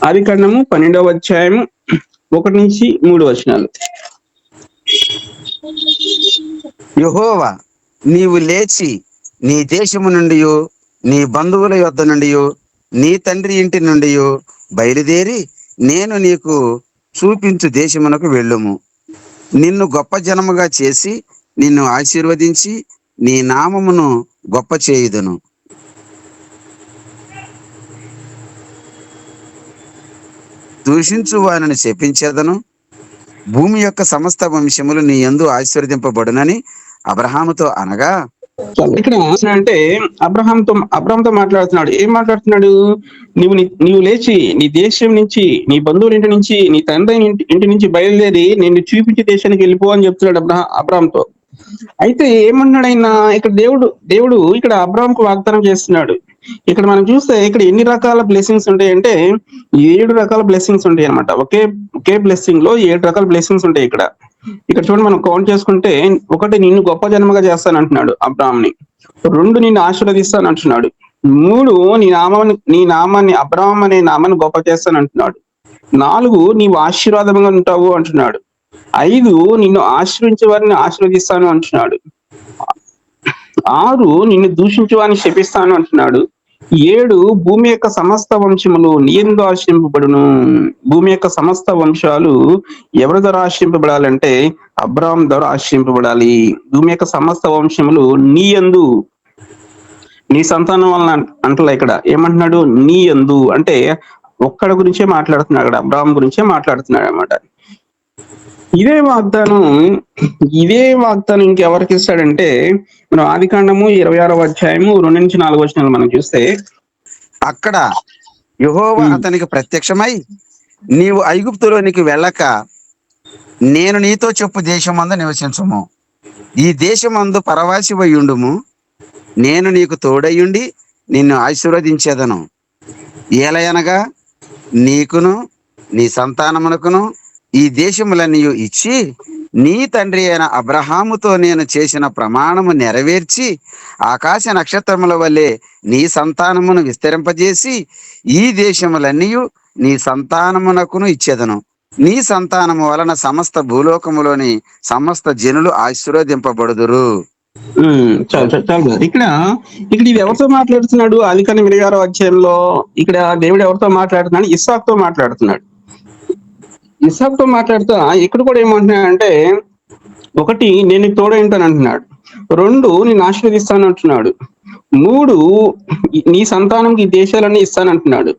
ఆదికాండము 12వ అధ్యాయము 1-3 వచనాలు. యెహోవా, నీవు లేచి నీ దేశము నుండి నీ బంధువుల యొద్ద నుండి నీ తండ్రి ఇంటి నుండి బయలుదేరి నేను నీకు చూపించు దేశమునకు వెళ్ళుము. నిన్ను గొప్ప జనముగా చేసి నిన్ను ఆశీర్వదించి నీ నామమును గొప్ప చేయుదును. దూషించు వారిని శపించేదను. భూమి యొక్క సమస్త వంశములు నీ యందు ఆశీర్వదింపబడునని అబ్రహాముతో అనగా, ఇక్కడ అంటే అబ్రహాంతో మాట్లాడుతున్నాడు. ఏం మాట్లాడుతున్నాడు? నీవు లేచి నీ దేశం నుంచి, నీ బంధువుల ఇంటి నుంచి, నీ తండ్రి ఇంటి నుంచి బయలుదేరి నేను చూపించే దేశానికి వెళ్ళిపో అని చెప్తున్నాడు అబ్రహాంతో. అయితే ఏమన్నాడు ఆయన? ఇక్కడ దేవుడు ఇక్కడ అబ్రహాంకు వాగ్దానం చేస్తున్నాడు. ఇక్కడ మనం చూస్తే ఇక్కడ ఎన్ని రకాల బ్లెస్సింగ్స్ ఉంటాయంటే 7 రకాల బ్లెస్సింగ్స్ ఉంటాయి అనమాట. ఒకే బ్లెస్సింగ్ లో 7 రకాల బ్లెస్సింగ్స్ ఉంటాయి ఇక్కడ. చూడండి, మనం కౌంట్ చేసుకుంటే, 1 నిన్ను గొప్ప జన్మగా చేస్తాను అంటున్నాడు అబ్రాహాంని. 2 నిన్ను ఆశీర్వదిస్తాను అంటున్నాడు. 3 నీ నామాన్ని అబ్రాహాం అనే నామాన్ని గొప్ప చేస్తాను అంటున్నాడు. 4 నీవు ఆశీర్వాదంగా ఉంటావు అంటున్నాడు. 5 నిన్ను ఆశ్రయించే వారిని ఆశీర్వదిస్తాను అంటున్నాడు. 6 నిన్ను దూషించే వారిని శపిస్తాను అంటున్నాడు. 7 భూమి యొక్క సమస్త వంశములు నీ యందు ఆశ్రయింపబడును. భూమి యొక్క సమస్త వంశాలు ఎవరి ద్వారా ఆశ్రయింపబడాలంటే అబ్రాహాం ద్వారా ఆశ్రయింపబడాలి. భూమి యొక్క సమస్త వంశములు నీ యందు, నీ సంతానం వలన అంటలే. ఇక్కడ ఏమంటున్నాడు? నీ యందు అంటే ఒక్కడ గురించే మాట్లాడుతున్నాడు, అక్కడ అబ్రాహాం గురించే మాట్లాడుతున్నాడు అన్నమాట. ఇదే వాగ్దానం ఇంకెవరికి ఇస్తాడంటే, మనం ఆదికాండము 26వ అధ్యాయము 2-4 వచనాలు మనం చూస్తే, అక్కడ యెహోవా అతనికి ప్రత్యక్షమై, నీవు ఐగుప్తులోనికి వెళ్ళక నేను నీతో చెప్పు దేశమందు నివసించుము. ఈ దేశమందు పరవాసివై ఉండుము. నేను నీకు తోడయ్యుండి నిన్ను ఆశీర్వదించేదను. ఏలయనగా నీకును నీ సంతానమునకును ఈ దేశములన్నీ ఇచ్చి నీ తండ్రి అయిన అబ్రహాముతో నేను చేసిన ప్రమాణము నెరవేర్చి ఆకాశ నక్షత్రముల వలె నీ సంతానమును విస్తరింపజేసి ఈ దేశములన్నీ నీ సంతానమునకును ఇచ్చేదను. నీ సంతానము వలన సమస్త భూలోకములోని సమస్త జనులు ఆశీర్వదింపబడుదురు. చాలు. ఇక్కడ ఇది ఎవరితో మాట్లాడుతున్నాడు? ఆదికాండం 26వ అధ్యాయంలో ఇక్కడ దేవుడు ఎవరితో మాట్లాడుతున్నాడు? ఇస్సాకుతో మాట్లాడుతున్నాడు. ఇస్సాకుతో మాట్లాడుతా ఇక్కడ కూడా ఏమంటున్నాడంటే, 1 నేను తోడై ఉంటాను అంటున్నాడు. 2 నేను ఆశీర్వదిస్తాను అంటున్నాడు. 3 నీ సంతానంకి ఈ దేశాలన్నీ ఇస్తానంటున్నాడు.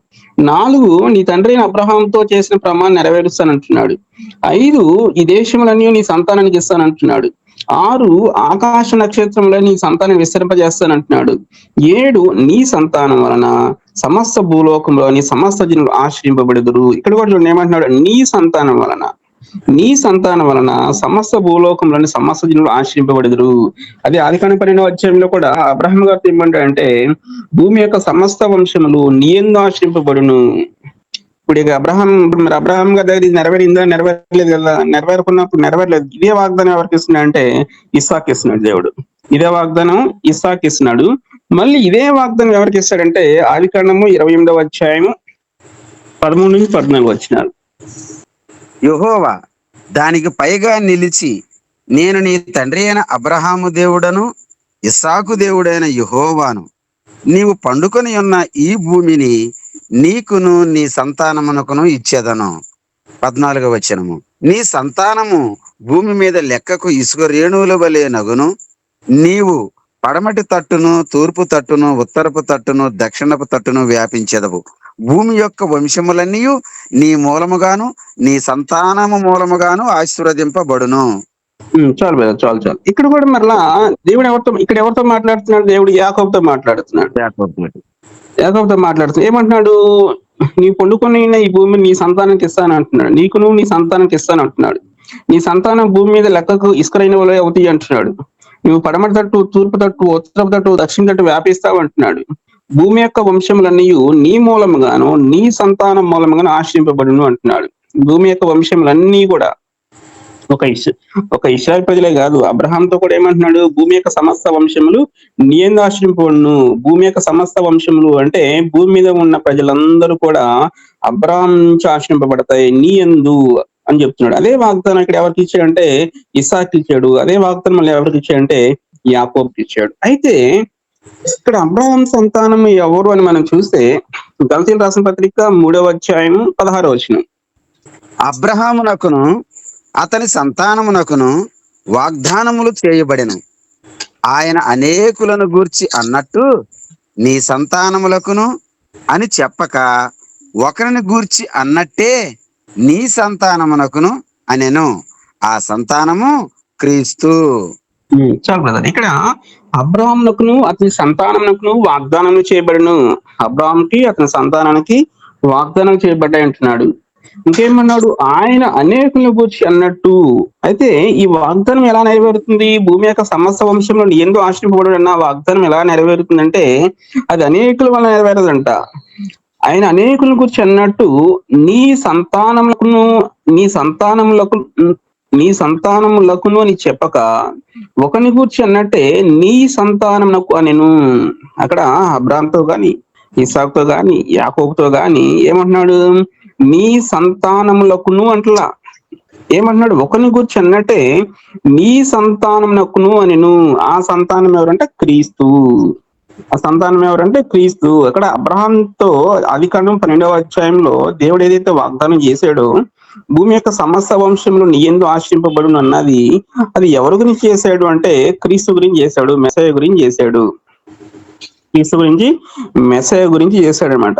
4 నీ తండ్రి అయిన అబ్రహాంతో చేసిన ప్రమాణం నెరవేరుస్తానంటున్నాడు. 5 ఈ దేశములన్నీ నీ సంతానానికి ఇస్తానంటున్నాడు. 6 ఆకాశ నక్షత్రంలో నీ సంతానం విస్తరింపజేస్తానంటున్నాడు. 7 నీ సంతానం వలన సమస్త భూలోకంలోని సమస్త జనులు ఆశ్రయింపబడుదురు. ఇక్కడ కూడా చూడండి ఏమంటున్నాడు? నీ సంతానం వలన సమస్త భూలోకంలోని సమస్త జనులు ఆశ్రయింపబడుదురు. అదే ఆదికాండం 12వ అధ్యాయంలో కూడా అబ్రహాం గారితో ఏమంటాడంటే, భూమి యొక్క సమస్త వంశములు నీ యందు ఆశ్రయింపబడును. ఇప్పుడు ఇక అబ్రహాం గారి దగ్గర ఇది నెరవేరిందా? నెరవేరలేదు కదా. నెరవేరలేదు. ఇదే వాగ్దానం ఎవరికి ఇస్తున్నాడంటే ఇస్సాకు ఇస్తున్నాడు దేవుడు. ఇదే వాగ్దానం ఇస్సాకు ఇస్తున్నాడు. మళ్ళీ ఇదే వాగ్దానం ఎవరికి ఇస్తాడంటే ఆదికాండము 28వ అధ్యాయము 13-14 వచనాలు. యెహోవా దానికి పైగా నిలిచి, నేను నీ తండ్రి అయిన అబ్రహాము దేవుడను ఇస్సాకు దేవుడైన యెహోవాను. నీవు పండుకొని ఉన్న ఈ భూమిని నీకును నీ సంతానమునకును ఇచ్చేదను. 14వ వచనము. నీ సంతానము భూమి మీద లెక్కకు ఇసుక రేణువుల వలె నగును. నీవు పడమటి తట్టును, తూర్పు తట్టును, ఉత్తరపు తట్టును, దక్షిణపు తట్టును వ్యాపించెదవు. భూమి యొక్క వంశములన్నీ నీ మూలముగాను నీ సంతానము మూలముగాను ఆశీర్వదింపబడును. చాలు. ఇక్కడ కూడా మరలా దేవుడు ఎవరితో మాట్లాడుతున్నాడు? దేవుడు యాకోబుతో మాట్లాడుతున్నాడు. ఏమంటున్నాడు? నీ పండుకొని ఈ భూమిని నీ సంతానానికి ఇస్తాను అంటున్నాడు. నీకును నీ సంతానానికి ఇస్తాను అంటున్నాడు. నీ సంతానం భూమి మీద లెక్కకు ఇసుకరైన వలె అవుతాయి అంటున్నాడు. నువ్వు పడమటి తట్టు, తూర్పు తట్టు, ఉత్తరపు తట్టు, దక్షిణ తట్టు వ్యాపిస్తావు అంటున్నాడు. భూమి యొక్క వంశములన్నీ నీ మూలముగాను నీ సంతానం మూలముగాను ఆశ్రయింపబడును అంటున్నాడు. భూమి యొక్క వంశములన్నీ కూడా ఒక ఇశ్రాయేలు ప్రజలే కాదు, అబ్రహాంతో కూడా ఏమంటున్నాడు? భూమి యొక్క సమస్త వంశములు నీ యందు ఆశ్రయింపబడును. భూమి యొక్క సమస్త వంశములు అంటే భూమి మీద ఉన్న ప్రజలందరూ కూడా అబ్రాహాం నుంచి ఆశ్రయింపబడతాయి నీ యందు అని చెప్తున్నాడు. అదే వాగ్దానం ఇక్కడ ఎవరికి ఇచ్చాడంటే ఇస్సాకు ఇచ్చాడు. అదే వాగ్దానం మళ్ళీ ఎవరికి ఇచ్చాడంటే యాకోబుకి ఇచ్చాడు. అయితే ఇక్కడ అబ్రాహాం సంతానం ఎవరు అని మనం చూస్తే గలతీయులకు రాసిన పత్రిక 3వ అధ్యాయం 16వ వచనం. అబ్రహామునకును అతని సంతానమునకును వాగ్దానములు చేయబడెను. ఆయన అనేకులను గూర్చి అన్నట్టు నీ సంతానములకును అని చెప్పక ఒకరిని గూర్చి అన్నట్టే నీ సంతానమునకును అనెను. ఆ సంతానము క్రీస్తు. చాలు బ్రదర్. ఇక్కడ అబ్రాహామునకును అతని సంతానమునకును వాగ్దానం చేయబడను. అబ్రాహాంకి అతని సంతానానికి వాగ్దానం చేయబడ్డాయి అంటున్నాడు. ఇంకేమన్నాడు? ఆయన అనేకులను గూర్చి అన్నట్టు. అయితే ఈ వాగ్దానం ఎలా నెరవేరుతుంది? భూమి యొక్క సమస్త వంశంలో ఎందు ఆశ్రయింపబడు అన్న వాగ్దానం ఎలా నెరవేరుతుందంటే అది అనేకుల వల్ల నెరవేరదంట. ఆయన అనేకులను గురించి అన్నట్టు నీ సంతానములకును అని చెప్పక ఒకని గూర్చి అన్నట్టే నీ సంతానమునకు అనెను. అక్కడ అబ్రాహాంతో గాని ఇస్సాకుతో గాని యాకోబుతో గాని ఏమంటున్నాడు? నీ సంతానములకును అంటలా. ఏమంటున్నాడు? ఒకని గురించి అన్నట్టే నీ సంతానమునకును అనెను. ఆ సంతానం ఎవరంటే క్రీస్తు. ఆ సంతానం ఎవరంటే క్రీస్తు. అక్కడ అబ్రహాంతో ఆదికాండం 12వ అధ్యాయంలో దేవుడు ఏదైతే వాగ్దానం చేశాడో భూమి యొక్క సమస్త వంశంలో నీ యందు ఆశ్రయింపబడును అన్నది అది ఎవరి గురించి చేశాడు అంటే క్రీస్తు గురించి చేశాడు, మెస్సయ గురించి చేశాడు. క్రీస్తు గురించి మెస్సయ గురించి చేశాడు అనమాట.